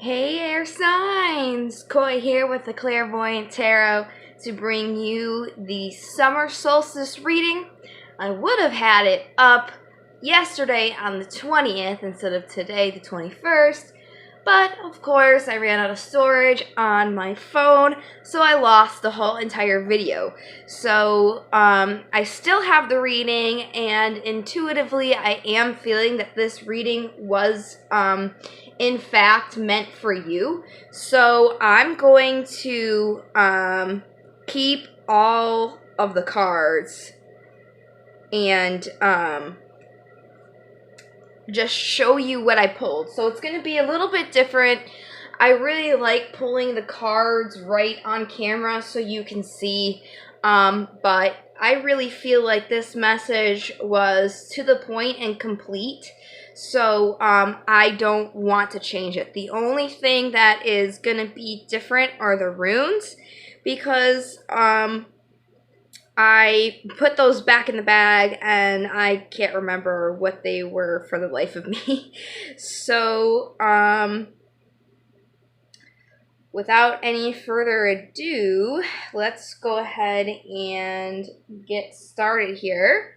Hey air signs! Koi here with the Clairvoyant Tarot to bring you the Summer Solstice reading. I would have had it up yesterday on the 20th instead of today, the 21st, but of course I ran out of storage on my phone, so I lost the whole entire video. So I still have the reading, and intuitively I am feeling that this reading was in fact meant for you. So I'm going to keep all of the cards and just show you what I pulled. So it's going to be a little bit different. I really like pulling the cards right on camera so you can see, but I really feel like this message was to the point and complete. So I don't want to change it. The only thing that is going to be different are the runes, because I put those back in the bag and I can't remember what they were for the life of me. So without any further ado, let's go ahead and get started here.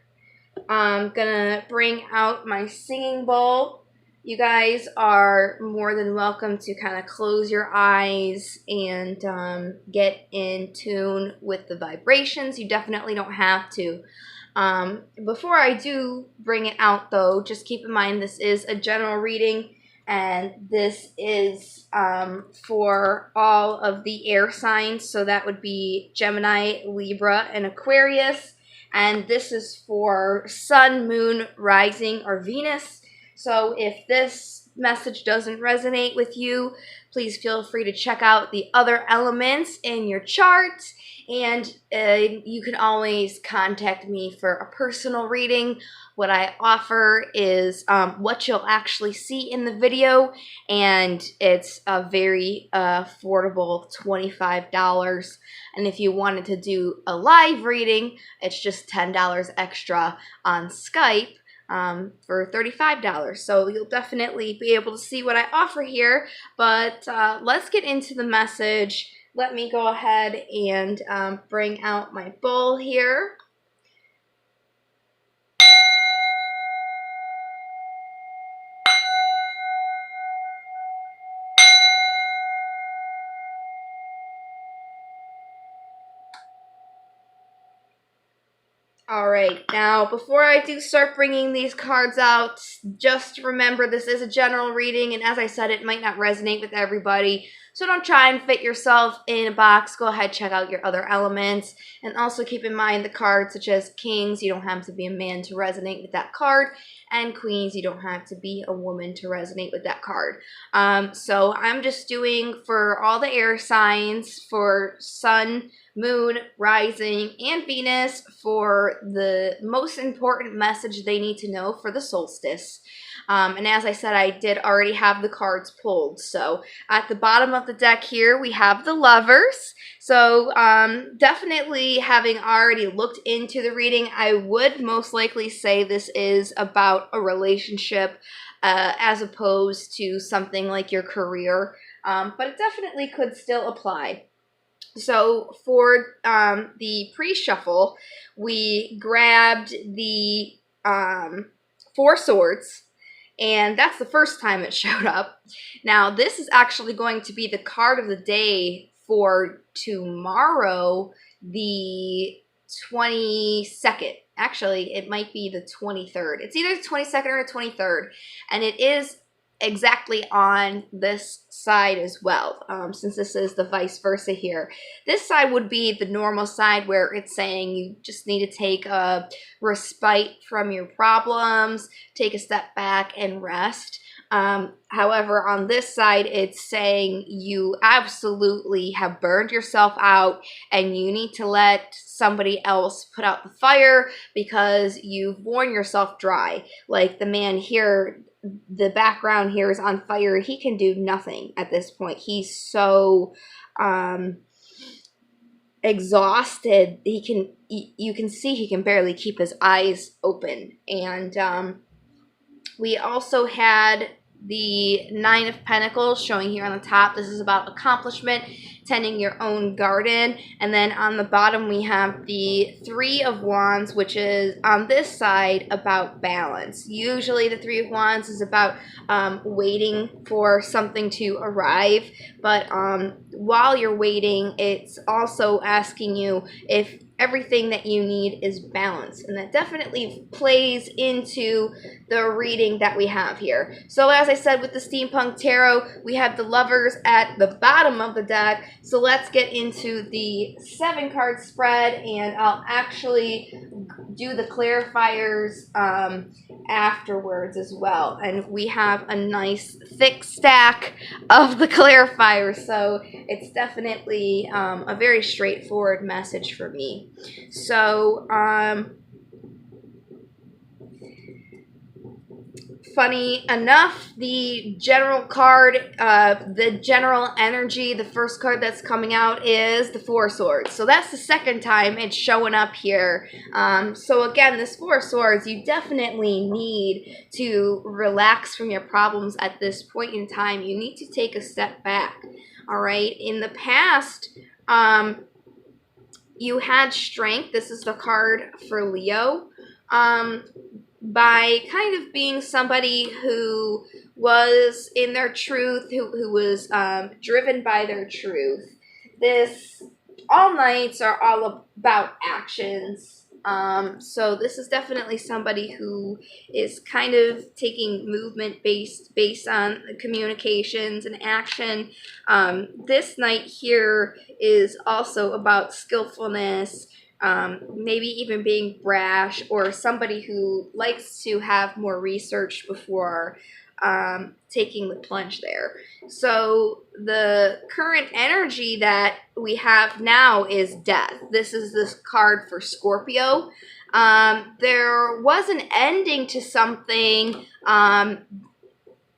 I'm gonna bring out my singing bowl. You guys are more than welcome to kind of close your eyes and get in tune with the vibrations. You definitely don't have to. Before I do bring it out, though, just keep in mind this is a general reading, and this is for all of the air signs. So that would be Gemini, Libra, and Aquarius. And this is for Sun, Moon, Rising, or Venus. So if this message doesn't resonate with you, please feel free to check out the other elements in your chart. And you can always contact me for a personal reading. What I offer is what you'll actually see in the video, and it's a very affordable $25. And if you wanted to do a live reading, it's just $10 extra on Skype for $35. So you'll definitely be able to see what I offer here. But let's get into the message. Let me go ahead and bring out my bowl here. Alright, now before I do start bringing these cards out, just remember this is a general reading, and as I said, it might not resonate with everybody, so don't try and fit yourself in a box. Go ahead, check out your other elements, and also keep in mind the cards such as kings, you don't have to be a man to resonate with that card, and queens, you don't have to be a woman to resonate with that card. So I'm just doing for all the air signs, for Sun, Moon, Rising, and Venus, for the most important message they need to know for the solstice. And as I said, I did already have the cards pulled. So at the bottom of the deck here, we have the Lovers. So definitely, having already looked into the reading, I would most likely say this is about a relationship as opposed to something like your career. But it definitely could still apply. So for the pre-shuffle, we grabbed the Four Swords, and that's the first time it showed up. Now, this is actually going to be the card of the day for tomorrow, the 22nd. Actually, it might be the 23rd. It's either the 22nd or the 23rd, and it is exactly on this side as well, since this is the vice versa here. This side would be the normal side where it's saying you just need to take a respite from your problems, take a step back and rest. However, on this side, it's saying you absolutely have burned yourself out and you need to let somebody else put out the fire because you've worn yourself dry. Like the man here, the background here is on fire. He can do nothing at this point. He's so exhausted. You can see he can barely keep his eyes open. And we also had the Nine of Pentacles showing here on the top. This is about accomplishment, tending your own garden. And then on the bottom we have the Three of Wands, which is on this side about balance. Usually the Three of Wands is about waiting for something to arrive, but while you're waiting, it's also asking you if everything that you need is balanced, and that definitely plays into the reading that we have here. So as I said, with the Steampunk Tarot, we have the Lovers at the bottom of the deck. So let's get into the 7-card spread, and I'll actually do the clarifiers afterwards as well. And we have a nice thick stack of the clarifiers, so it's definitely a very straightforward message for me. So funny enough, the general card, the general energy, the first card that's coming out is the Four Swords. So that's the second time it's showing up here. So again, this Four Swords, you definitely need to relax from your problems at this point in time. You need to take a step back. All right. In the past, you had strength. This is the card for Leo. By kind of being somebody who was in their truth, who was driven by their truth. All nights are all about actions. So this is definitely somebody who is kind of taking movement based on communications and action. This night here is also about skillfulness, maybe even being brash, or somebody who likes to have more research before taking the plunge there. So the current energy that we have now is death. This is this card for Scorpio. There was an ending to something. I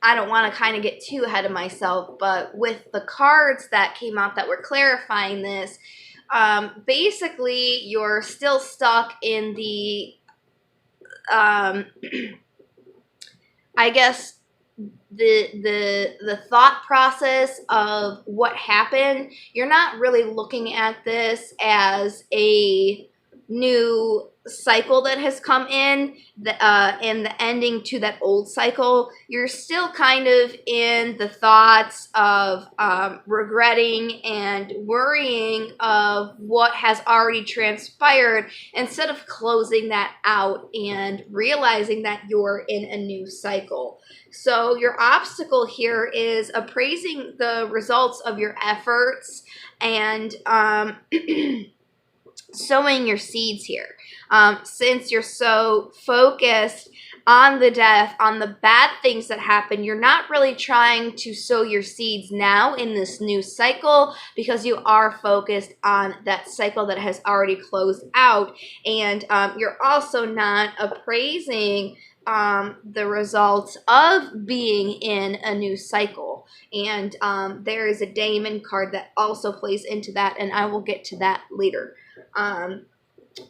don't want to kind of get too ahead of myself, but with the cards that came out that were clarifying this, basically you're still stuck in the I guess the thought process of what happened. You're not really looking at this as a new cycle that has come in, and the ending to that old cycle. You're still kind of in the thoughts of regretting and worrying of what has already transpired, instead of closing that out and realizing that you're in a new cycle. So your obstacle here is appraising the results of your efforts and sowing your seeds here. Since you're so focused on the death, on the bad things that happen, you're not really trying to sow your seeds now in this new cycle, because you are focused on that cycle that has already closed out. And you're also not appraising the results of being in a new cycle. And there is a Daemon card that also plays into that, and I will get to that later.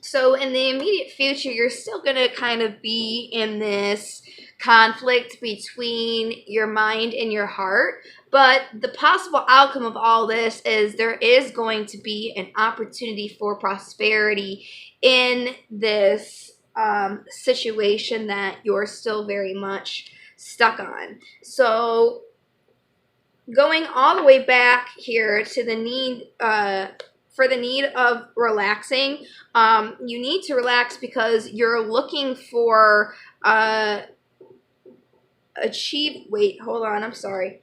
So in the immediate future, you're still going to kind of be in this conflict between your mind and your heart. But the possible outcome of all this is there is going to be an opportunity for prosperity in this situation that you're still very much stuck on. So going all the way back here to the need for the need of relaxing, you need to relax because you're looking for wait, hold on, I'm sorry.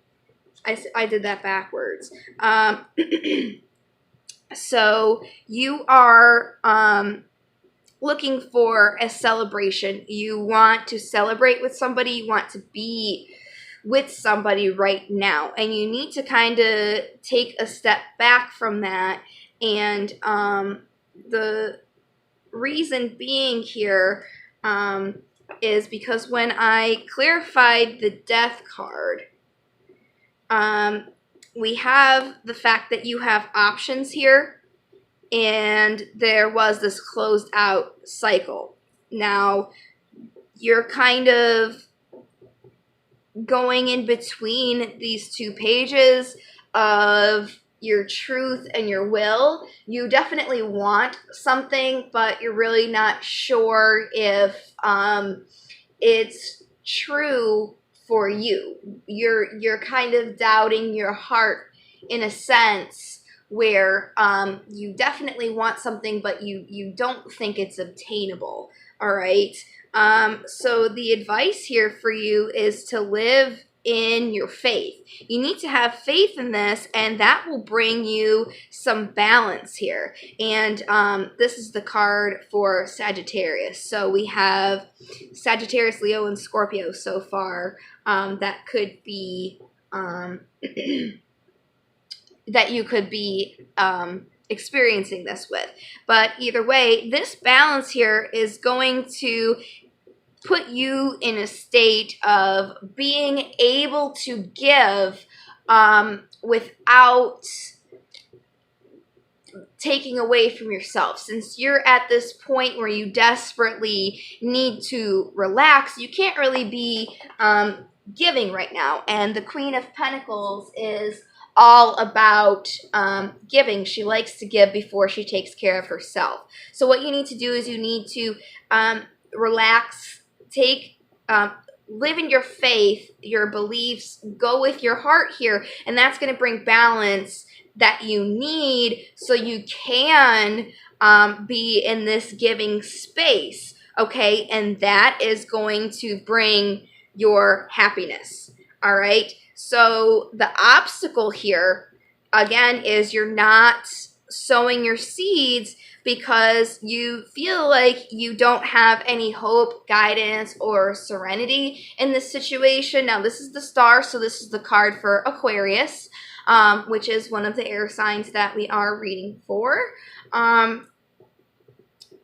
I did that backwards. So you are looking for a celebration. You want to celebrate with somebody. You want to be with somebody right now. And you need to kind of take a step back from that. And the reason being here is because when I clarified the death card, we have the fact that you have options here, and there was this closed out cycle. Now, you're kind of going in between these two pages of your truth and your will. You definitely want something, but you're really not sure if it's true for you. You're kind of doubting your heart in a sense, where you definitely want something, but you don't think it's obtainable. All right. So the advice here for you is to live in your faith. You need to have faith in this, and that will bring you some balance here. And this is the card for Sagittarius. So we have Sagittarius, Leo, and Scorpio so far. That could be that you could be experiencing this with. But either way, this balance here is going to put you in a state of being able to give without taking away from yourself. Since you're at this point where you desperately need to relax, you can't really be giving right now. And the Queen of Pentacles is all about giving. She likes to give before she takes care of herself. So what you need to do is you need to relax, live in your faith, your beliefs, go with your heart here, and that's going to bring balance that you need so you can be in this giving space, okay? And that is going to bring your happiness, all right? So the obstacle here, again, is you're not sowing your seeds because you feel like you don't have any hope, guidance, or serenity in this situation. Now, this is the star, so this is the card for Aquarius, which is one of the air signs that we are reading for.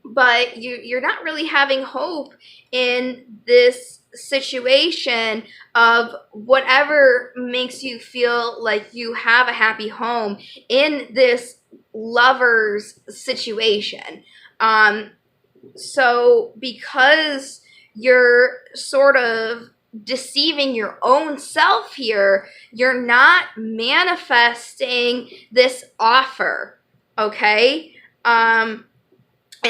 But you're not really having hope in this situation of whatever makes you feel like you have a happy home in this lover's situation. So because you're sort of deceiving your own self here, you're not manifesting this offer, okay? And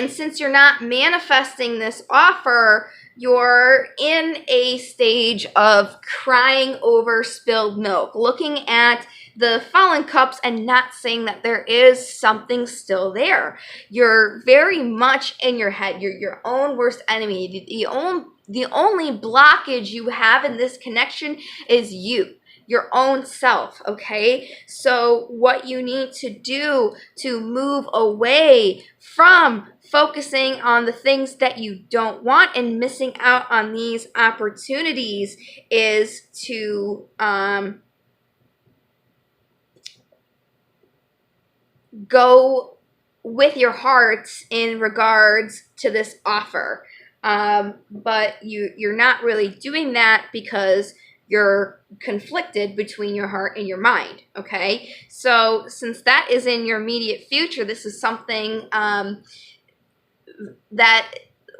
since you're not manifesting this offer, you're in a stage of crying over spilled milk, looking at the fallen cups and not saying that there is something still there. You're very much in your head. You're your own worst enemy. The only blockage you have in this connection is you, your own self, okay? So what you need to do to move away from focusing on the things that you don't want and missing out on these opportunities is to go with your heart in regards to this offer. But you're not really doing that because you're conflicted between your heart and your mind, okay? So since that is in your immediate future, this is something that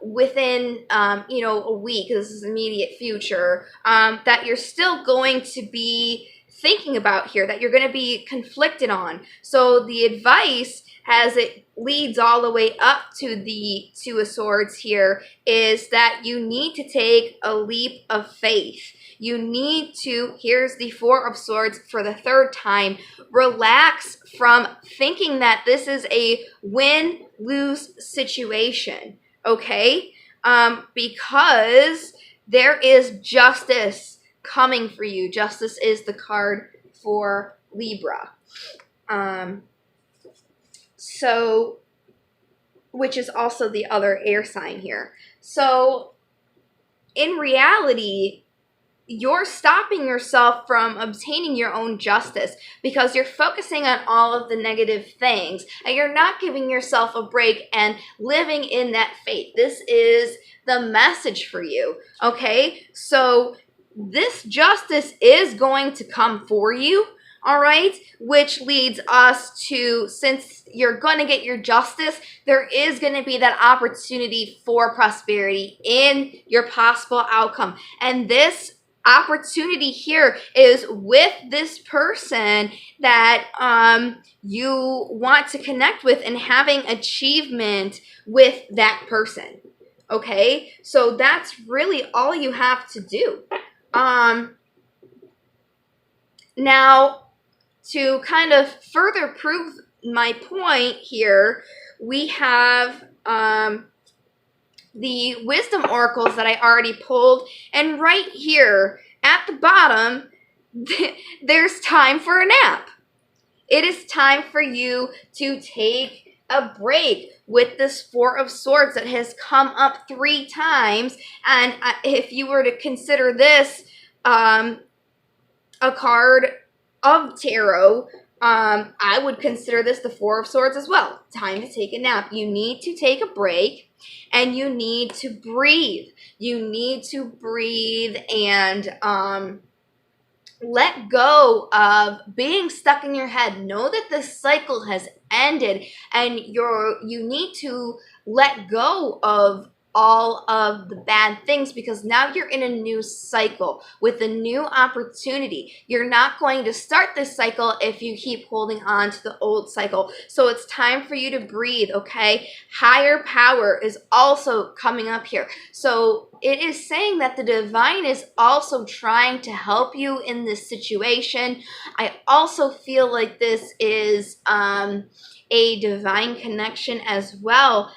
within, a week, this is immediate future, that you're still going to be thinking about here, that you're going to be conflicted on. So the advice, as it leads all the way up to the Two of Swords here, is that you need to take a leap of faith. You need to, here's the Four of Swords for the third time, relax from thinking that this is a win-lose situation, okay? Because there is justice coming for you. Justice is the card for Libra. So, which is also the other air sign here. So, in reality, you're stopping yourself from obtaining your own justice because you're focusing on all of the negative things and you're not giving yourself a break and living in that faith. This is the message for you, okay? So this justice is going to come for you, all right? Which leads us to, since you're going to get your justice, there is going to be that opportunity for prosperity in your possible outcome. And this opportunity here is with this person that you want to connect with and having achievement with that person. Okay, so that's really all you have to do. Now, to kind of further prove my point here, we have the wisdom oracles that I already pulled, and right here at the bottom, there's time for a nap. It is time for you to take a break with this Four of Swords that has come up 3 times, and if you were to consider this a card of tarot, I would consider this the Four of Swords as well. Time to take a nap. You need to take a break, and you need to breathe. You need to breathe and let go of being stuck in your head. Know that this cycle has ended, and you need to let go of all of the bad things, because now you're in a new cycle with a new opportunity. You're not going to start this cycle if you keep holding on to the old cycle. So it's time for you to breathe, okay? Higher power is also coming up here. So it is saying that the divine is also trying to help you in this situation. I also feel like this is a divine connection as well.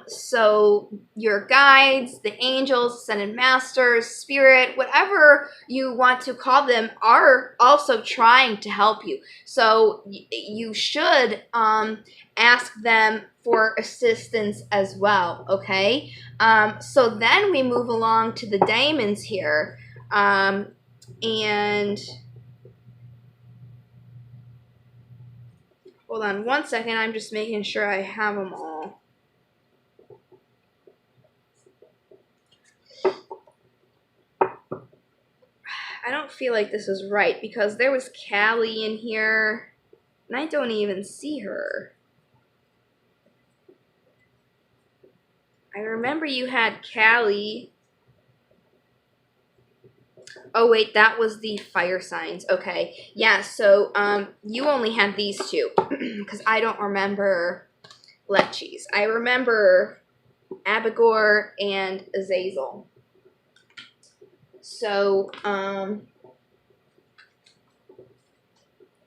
So your guides, the angels, ascended masters, spirit, whatever you want to call them, are also trying to help you. So you should ask them for assistance as well, okay? So then we move along to the diamonds here. And hold on one second, I'm just making sure I have them all. I don't feel like this is right, because there was Callie in here, and I don't even see her. I remember you had Callie. Oh wait, that was the fire signs. Okay, yeah, so you only had these two, because I don't remember Lechis. I remember Abigor and Azazel. So,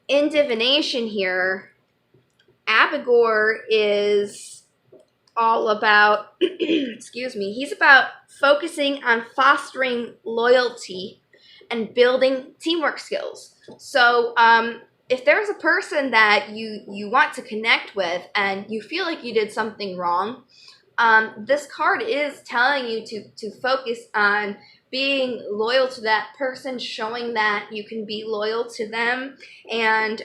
in divination here, Abigor is all about, excuse me, he's about focusing on fostering loyalty and building teamwork skills. So, if there's a person that you want to connect with and you feel like you did something wrong, this card is telling you to focus on being loyal to that person, showing that you can be loyal to them, and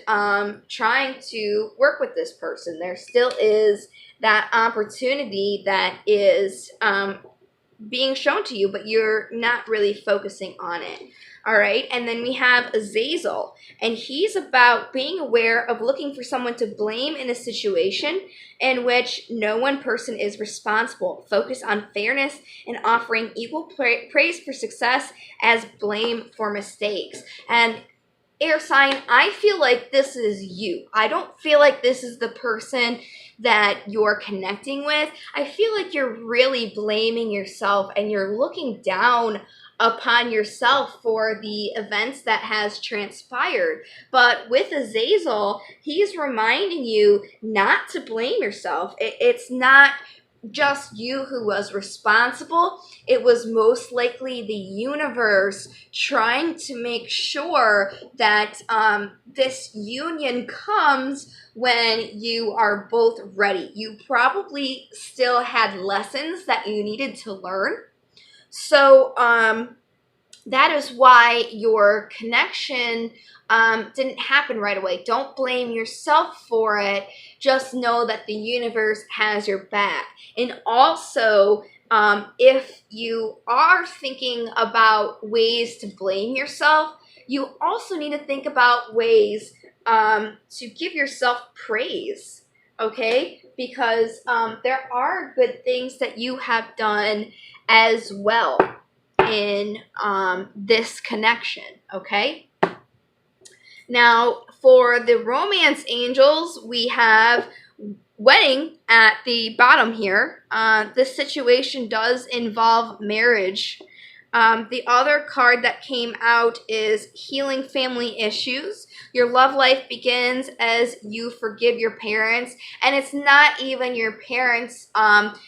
trying to work with this person. There still is that opportunity that is being shown to you, but you're not really focusing on it. All right, and then we have Azazel, and he's about being aware of looking for someone to blame in a situation in which no one person is responsible. Focus on fairness and offering equal praise for success as blame for mistakes. And air sign, I feel like this is you. I don't feel like this is the person that you're connecting with. I feel like you're really blaming yourself, and you're looking down upon yourself for the events that has transpired. But with Azazel, he's reminding you not to blame yourself. It's not just you who was responsible. It was most likely the universe trying to make sure that this union comes when you are both ready. You probably still had lessons that you needed to learn. So that is why your connection didn't happen right away. Don't blame yourself for it. Just know that the universe has your back. And also, if you are thinking about ways to blame yourself, you also need to think about ways to give yourself praise, okay? Because there are good things that you have done as well. in this connection, okay? Now, for the romance angels, we have wedding at the bottom here. This situation does involve marriage. The other card that came out is healing family issues. Your love life begins as you forgive your parents, and it's not even your parents.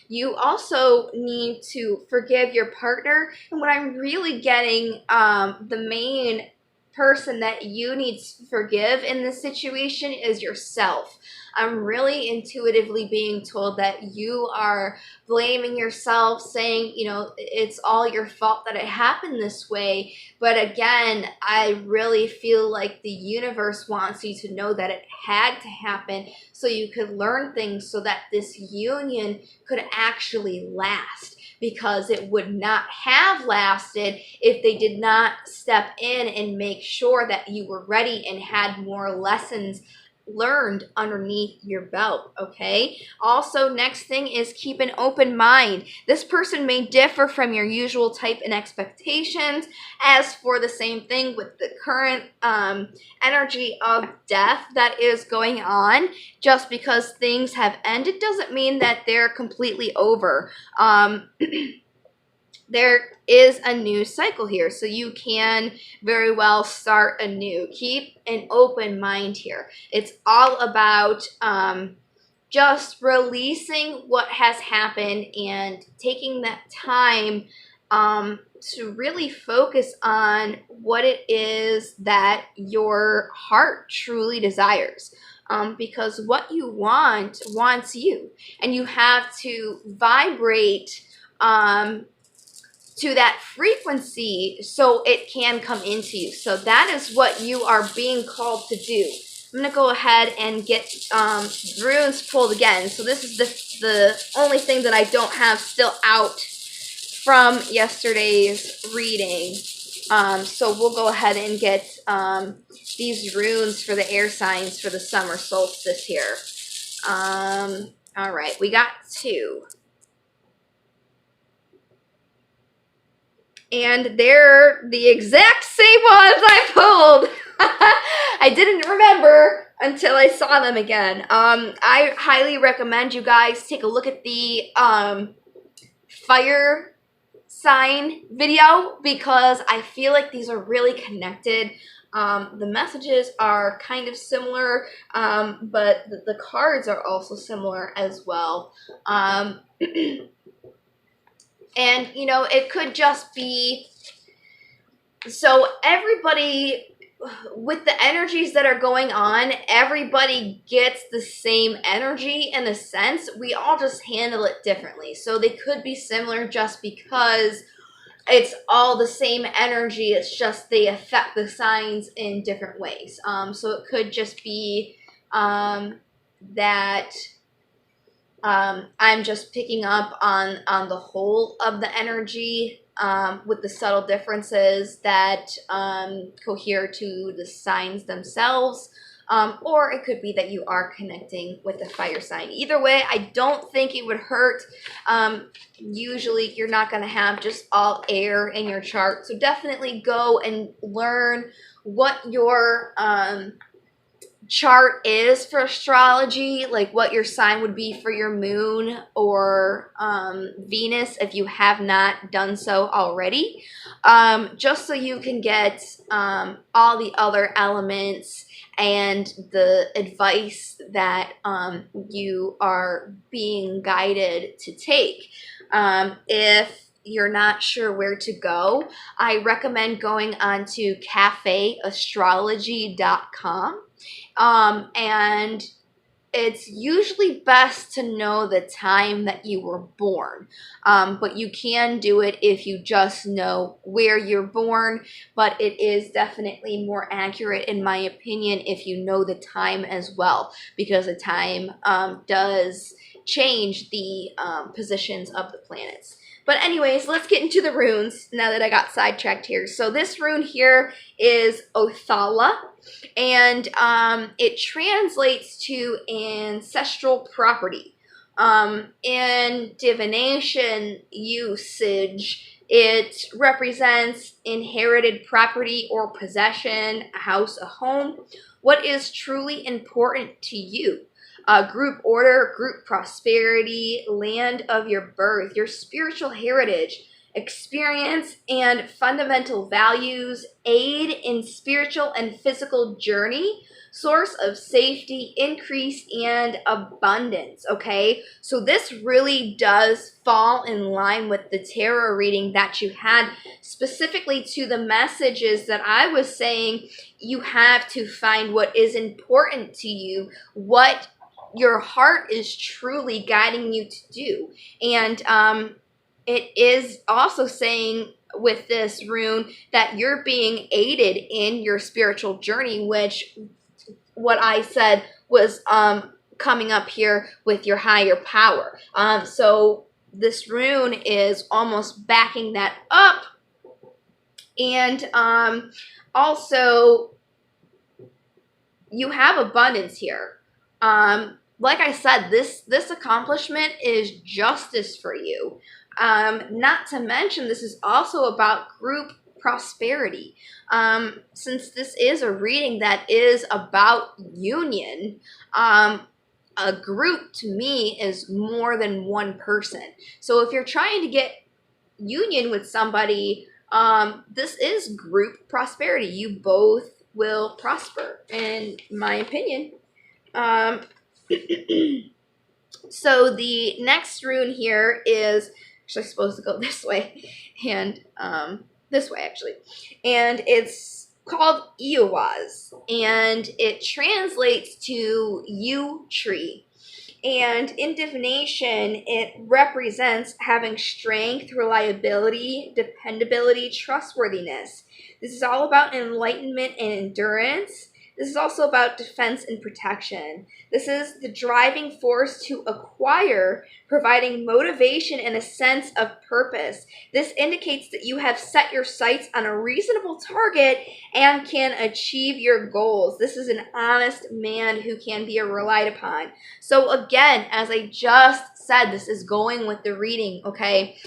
You also need to forgive your partner. And what I'm really getting, the main person that you need to forgive in this situation is yourself. I'm really intuitively being told that you are blaming yourself, saying, you know, it's all your fault that it happened this way. But again, I really feel like the universe wants you to know that it had to happen so you could learn things so that this union could actually last. Because it would not have lasted if they did not step in and make sure that you were ready and had more lessons learned underneath your belt, okay? Also, next thing is keep an open mind. This person may differ from your usual type and expectations. As for the same thing with the current energy of death that is going on, just because things have ended doesn't mean that they're completely over. There is a new cycle here, so you can very well start anew. Keep an open mind here. It's all about just releasing what has happened and taking that time to really focus on what it is that your heart truly desires. Because what you want wants you, and you have to vibrate to that frequency so it can come into you. So that is what you are being called to do. I'm going to go ahead and get runes pulled again. So this is the only thing that I don't have still out from yesterday's reading. So we'll go ahead and get these runes for the air signs for the summer solstice here. All right, we got 2. And they're the exact same ones I pulled. I didn't remember until I saw them again. I highly recommend you guys take a look at the fire sign video because I feel like these are really connected. The messages are kind of similar, but the cards are also similar as well. And, you know, it could just be, so everybody, with the energies that are going on, everybody gets the same energy in a sense. We all just handle it differently. So they could be similar just because it's all the same energy. It's just they affect the signs in different ways. So it could just be that... I'm just picking up on the whole of the energy with the subtle differences that cohere to the signs themselves. Or it could be that you are connecting with the fire sign. Either way, I don't think it would hurt. Usually you're not going to have just all air in your chart. So definitely go and learn what your... chart is for astrology, like what your sign would be for your moon or Venus if you have not done so already, just so you can get all the other elements and the advice that you are being guided to take. If you're not sure where to go, I recommend going on to cafeastrology.com. And it's usually best to know the time that you were born. But you can do it if you just know where you're born. But it is definitely more accurate, in my opinion, if you know the time as well. Because the time does change the positions of the planets. But anyways, let's get into the runes now that I got sidetracked here. So this rune here is Othala, and it translates to ancestral property. In divination usage, it represents inherited property or possession, a house, a home. What is truly important to you? Group order, group prosperity, land of your birth, your spiritual heritage, experience and fundamental values, aid in spiritual and physical journey, source of safety, increase, and abundance. Okay, so this really does fall in line with the tarot reading that you had, specifically to the messages that I was saying. You have to find what is important to you, what your heart is truly guiding you to do. And it is also saying with this rune that you're being aided in your spiritual journey, which what I said was coming up here with your higher power. So this rune is almost backing that up. And also, you have abundance here. Like I said, this accomplishment is justice for you. Not to mention, this is also about group prosperity. Since this is a reading that is about union, a group to me is more than one person. So if you're trying to get union with somebody, this is group prosperity. You both will prosper, in my opinion. So the next rune here is actually supposed to go this way, and this way actually, and it's called Eowaz, and it translates to yew tree. And in divination, it represents having strength, reliability, dependability, trustworthiness. This is all about enlightenment and endurance. This is also about defense and protection. This is the driving force to acquire, providing motivation and a sense of purpose. This indicates that you have set your sights on a reasonable target and can achieve your goals. This is an honest man who can be relied upon. So again, as I just said, this is going with the reading, okay?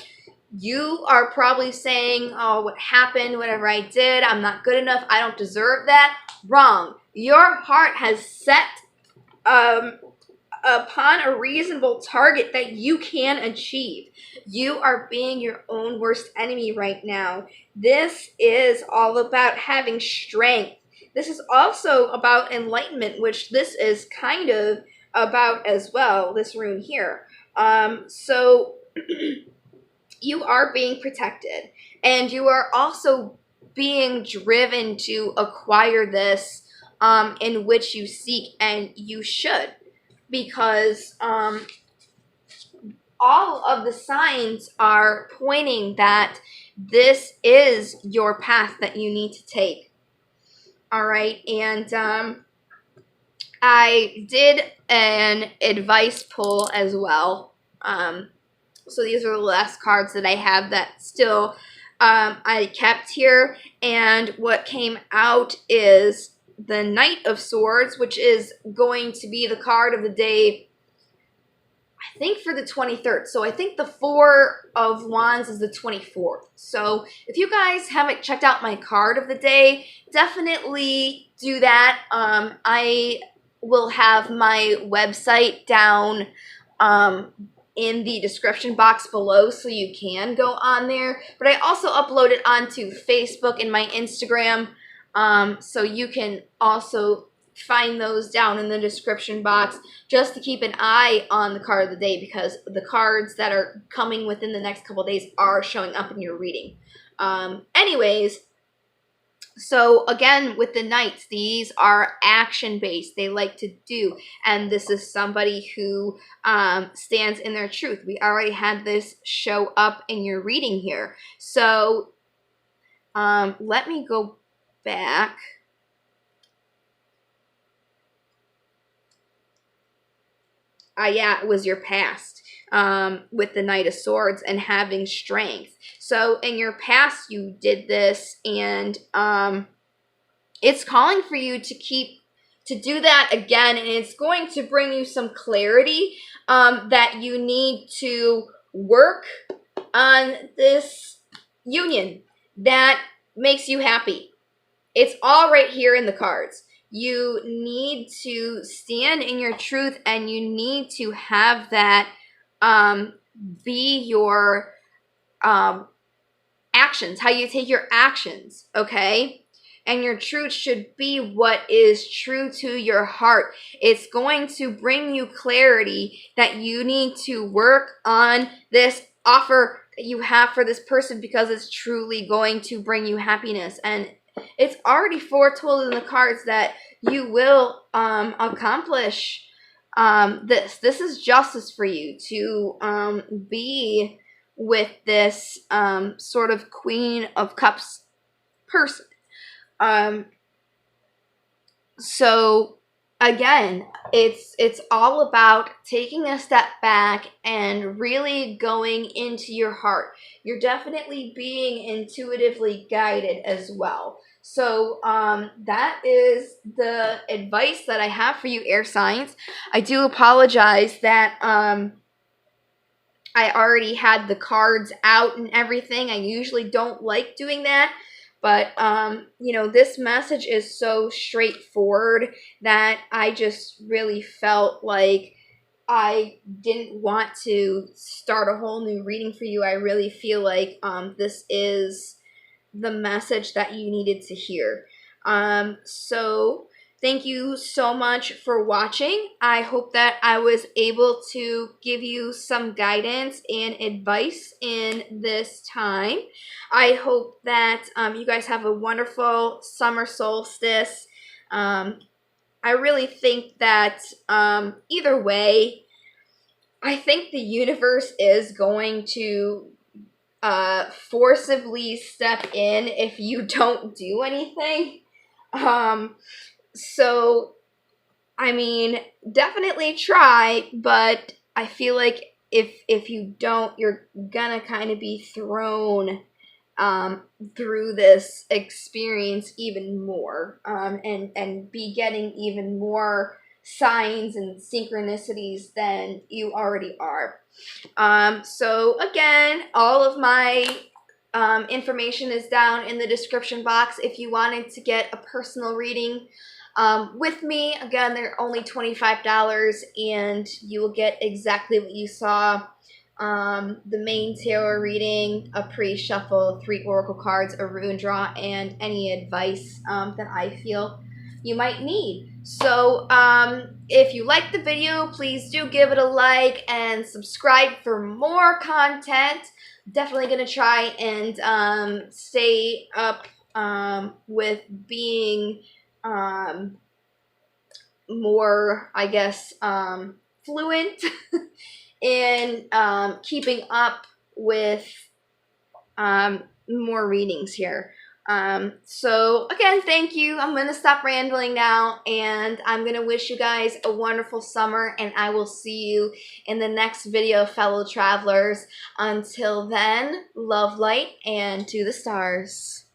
You are probably saying, oh, what happened, whatever I did, I'm not good enough, I don't deserve that. Wrong. Your heart has set upon a reasonable target that you can achieve. You are being your own worst enemy right now. This is all about having strength. This is also about enlightenment, which this is kind of about as well, this rune here. So you are being protected, and you are also being driven to acquire this in which you seek, and you should, because all of the signs are pointing that this is your path that you need to take. All right, and I did an advice pull as well. So these are the last cards that I have that still I kept here, and what came out is the Knight of Swords, which is going to be the card of the day, I think, for the 23rd. So I think the Four of Wands is the 24th. So if you guys haven't checked out my card of the day, definitely do that. I will have my website down in the description box below, so you can go on there. But I also upload it onto Facebook and my Instagram, so you can also find those down in the description box, just to keep an eye on the card of the day, because the cards that are coming within the next couple of days are showing up in your reading. Anyways, so again, with the Knights, these are action-based. They like to do, and this is somebody who stands in their truth. We already had this show up in your reading here. So let me go back. Yeah, it was your past with the Knight of Swords and having strength. So in your past, you did this, and it's calling for you to do that again, and it's going to bring you some clarity. that you need to work on this union that makes you happy. It's all right here in the cards. You need to stand in your truth, and you need to have that be your actions, how you take your actions, okay? And your truth should be what is true to your heart. It's going to bring you clarity that you need to work on this offer that you have for this person, because it's truly going to bring you happiness. And it's already foretold in the cards that you will accomplish this. This is justice for you to be with this sort of Queen of Cups person. So again, it's all about taking a step back and really going into your heart. You're definitely being intuitively guided as well. So that is the advice that I have for you, air signs. I do apologize that I already had the cards out and everything. I usually don't like doing that. But, you know, this message is so straightforward that I just really felt like I didn't want to start a whole new reading for you. I really feel like this is the message that you needed to hear. So thank you so much for watching. I hope that I was able to give you some guidance and advice in this time. I hope that you guys have a wonderful summer solstice. I really think that either way, I think the universe is going to forcibly step in if you don't do anything. So, I mean, definitely try, but I feel like if you don't, you're gonna kind of be thrown through this experience even more, and be getting even more signs and synchronicities than you already are. So again, all of my information is down in the description box if you wanted to get a personal reading with me. Again, they're only $25, and you will get exactly what you saw. The main tarot reading, a pre-shuffle, 3 oracle cards, a rune draw, and any advice that I feel you might need. So if you liked the video, please do give it a like and subscribe for more content. Definitely gonna try and stay up with being more, I guess, fluent in keeping up with more readings here. So again, thank you. I'm going to stop rambling now, and I'm going to wish you guys a wonderful summer, and I will see you in the next video, fellow travelers. Until then, love, light, and to the stars.